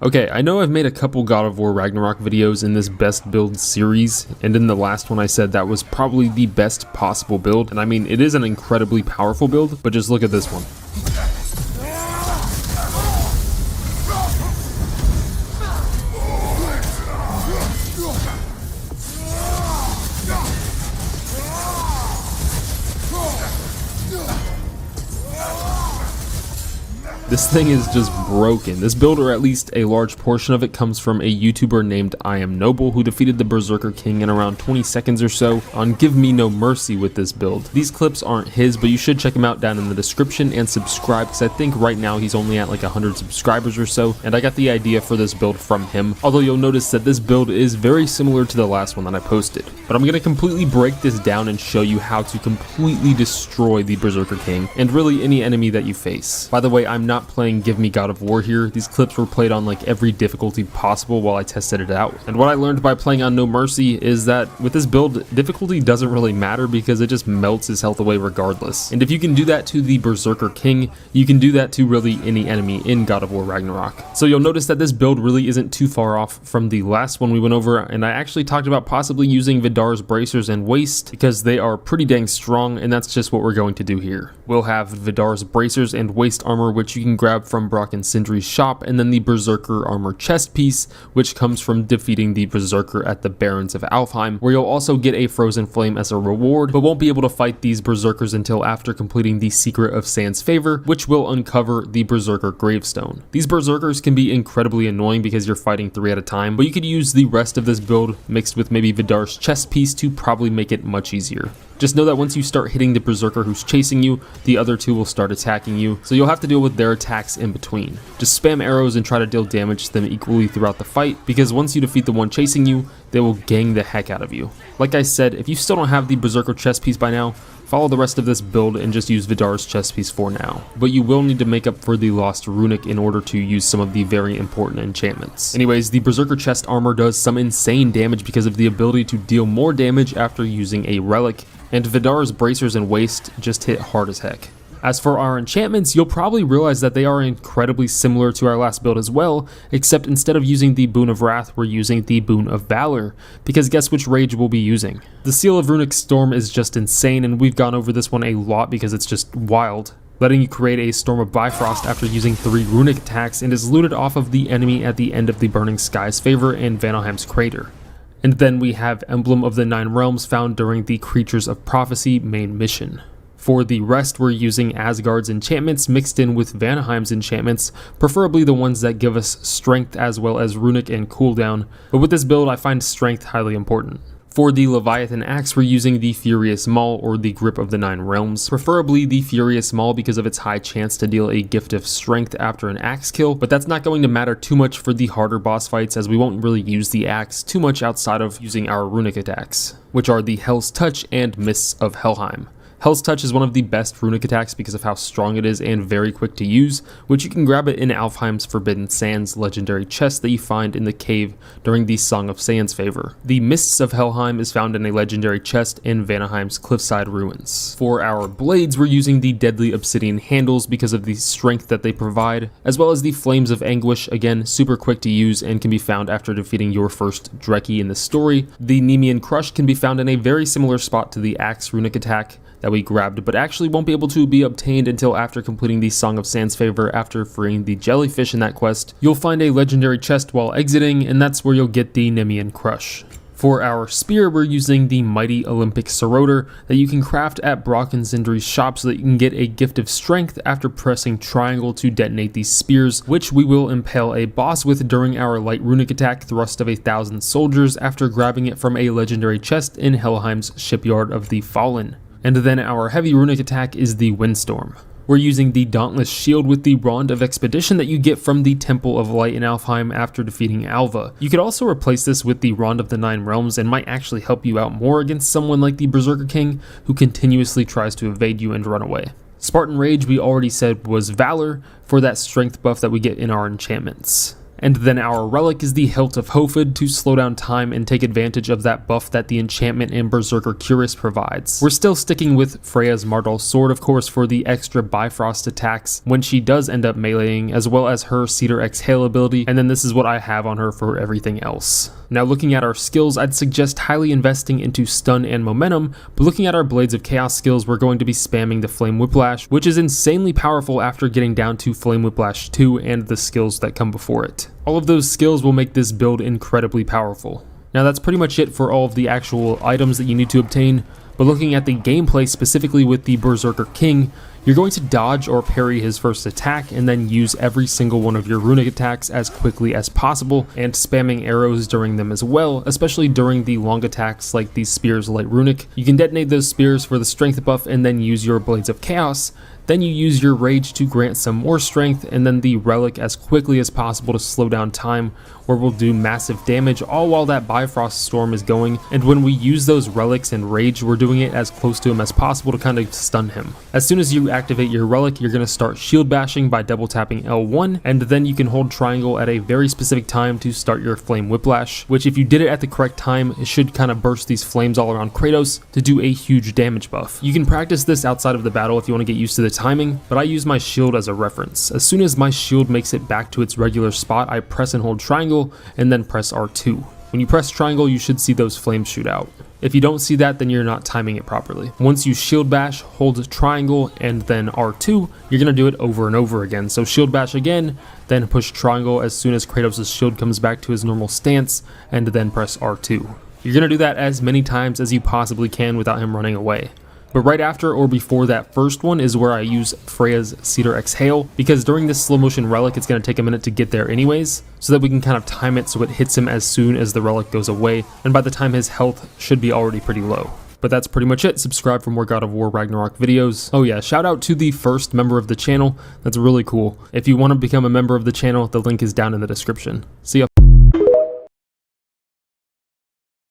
Okay, I know I've made a couple God of War Ragnarok videos in this best build series, and in the last one I said that was probably the best possible build, and I mean, it is an incredibly powerful build, but just look at this one. This thing is just broken. This build, or at least a large portion of it, comes from a YouTuber named I Am Noble, who defeated the Berserker King in around 20 seconds or so on Give Me No Mercy with this build. These clips aren't his, but you should check him out down in the description and subscribe, because I think right now he's only at like 100 subscribers or so, and I got the idea for this build from him, although you'll notice that this build is very similar to the last one that I posted. But I'm going to completely break this down and show you how to completely destroy the Berserker King, and really any enemy that you face. By the way, I'm not playing Give Me God of War here. These clips were played on like every difficulty possible while I tested it out. And what I learned by playing on No Mercy is that with this build, difficulty doesn't really matter because it just melts his health away regardless. And if you can do that to the Berserker King, you can do that to really any enemy in God of War Ragnarok. So you'll notice that this build really isn't too far off from the last one we went over, and I actually talked about possibly using Vidar's Bracers and Waist because they are pretty dang strong, and that's just what we're going to do here. We'll have Vidar's Bracers and Waist armor, which you can grab from Brock and Sindri's shop, and then the Berserker armor chest piece, which comes from defeating the Berserker at the Barrens of Alfheim, where you'll also get a Frozen Flame as a reward, but won't be able to fight these Berserkers until after completing the Secret of Sand's Favor, which will uncover the Berserker Gravestone. These Berserkers can be incredibly annoying because you're fighting 3 at a time, but you could use the rest of this build mixed with maybe Vidar's chest piece to probably make it much easier. Just know that once you start hitting the Berserker who's chasing you, the other 2 will start attacking you, so you'll have to deal with their attacks in between. Just spam arrows and try to deal damage to them equally throughout the fight, because once you defeat the one chasing you, they will gang the heck out of you. Like I said, if you still don't have the Berserker chest piece by now, follow the rest of this build and just use Vidar's chest piece for now. But you will need to make up for the lost runic in order to use some of the very important enchantments. Anyways, the Berserker chest armor does some insane damage because of the ability to deal more damage after using a relic, and Vidar's Bracers and Waist just hit hard as heck. As for our enchantments, you'll probably realize that they are incredibly similar to our last build as well, except instead of using the Boon of Wrath, we're using the Boon of Valor, because guess which rage we'll be using? The Seal of Runic Storm is just insane, and we've gone over this one a lot because it's just wild, letting you create a Storm of Bifrost after using 3 runic attacks, and is looted off of the enemy at the end of the Burning Skies Favor and Vanaheim's Crater. And then we have Emblem of the Nine Realms found during the Creatures of Prophecy main mission. For the rest, we're using Asgard's enchantments mixed in with Vanaheim's enchantments, preferably the ones that give us strength as well as runic and cooldown, but with this build I find strength highly important. For the Leviathan Axe, we're using the Furious Maul or the Grip of the Nine Realms, preferably the Furious Maul because of its high chance to deal a gift of strength after an axe kill, but that's not going to matter too much for the harder boss fights as we won't really use the axe too much outside of using our runic attacks, which are the Hell's Touch and Mists of Helheim. Hell's Touch is one of the best runic attacks because of how strong it is and very quick to use, which you can grab it in Alfheim's Forbidden Sands legendary chest that you find in the cave during the Song of Sand's Favor. The Mists of Helheim is found in a legendary chest in Vanaheim's Cliffside Ruins. For our blades, we're using the Deadly Obsidian handles because of the strength that they provide, as well as the Flames of Anguish, again super quick to use and can be found after defeating your first Dreki in the story. The Nemean Crush can be found in a very similar spot to the Axe runic attack that we grabbed, but actually won't be able to be obtained until after completing the Song of Sand's Favor after freeing the jellyfish in that quest. You'll find a legendary chest while exiting, and that's where you'll get the Nemean Crush. For our spear, we're using the Mighty Olympic Soroder that you can craft at Brock and Sindri's shop so that you can get a gift of strength after pressing triangle to detonate these spears, which we will impale a boss with during our light runic attack Thrust of 1,000 Soldiers after grabbing it from a legendary chest in Helheim's Shipyard of the Fallen. And then our heavy runic attack is the Windstorm. We're using the Dauntless Shield with the Rond of Expedition that you get from the Temple of Light in Alfheim after defeating Alva. You could also replace this with the Rond of the Nine Realms and might actually help you out more against someone like the Berserker King who continuously tries to evade you and run away. Spartan Rage we already said was Valor for that strength buff that we get in our enchantments. And then our relic is the Hilt of Hofud to slow down time and take advantage of that buff that the enchantment in Berserker Cuirass provides. We're still sticking with Freya's Mardal sword, of course, for the extra Bifrost attacks when she does end up meleeing, as well as her Cedar Exhale ability, and then this is what I have on her for everything else. Now looking at our skills, I'd suggest highly investing into stun and momentum, but looking at our Blades of Chaos skills, we're going to be spamming the Flame Whiplash, which is insanely powerful after getting down to Flame Whiplash 2 and the skills that come before it. All of those skills will make this build incredibly powerful. Now that's pretty much it for all of the actual items that you need to obtain, but looking at the gameplay specifically with the Berserker King, you're going to dodge or parry his first attack and then use every single one of your runic attacks as quickly as possible, and spamming arrows during them as well, especially during the long attacks like these Spears Light Runic. You can detonate those spears for the strength buff and then use your Blades of Chaos. Then you use your Rage to grant some more strength, and then the Relic as quickly as possible to slow down time, where we'll do massive damage all while that Bifrost Storm is going. And when we use those Relics and Rage, we're doing it as close to him as possible to kind of stun him. As soon as you activate your Relic, you're going to start shield bashing by double tapping L1, and then you can hold triangle at a very specific time to start your Flame Whiplash, which if you did it at the correct time, it should kind of burst these flames all around Kratos to do a huge damage buff. You can practice this outside of the battle if you want to get used to the timing, but I use my shield as a reference. As soon as my shield makes it back to its regular spot, I press and hold triangle and then press R2. When you press triangle, you should see those flames shoot out. If you don't see that, then you're not timing it properly. Once you shield bash, hold triangle and then R2, you're going to do it over and over again. So shield bash again, then push triangle as soon as Kratos' shield comes back to his normal stance, and then press R2. You're going to do that as many times as you possibly can without him running away. But right after or before that first one is where I use Freya's Cedar Exhale, because during this slow motion relic it's going to take a minute to get there anyways, so that we can kind of time it so it hits him as soon as the relic goes away, and by the time his health should be already pretty low. But that's pretty much it. Subscribe for more God of War Ragnarok videos. Oh yeah, shout out to the first member of the channel. That's really cool. If you want to become a member of the channel, the link is down in the description. See ya.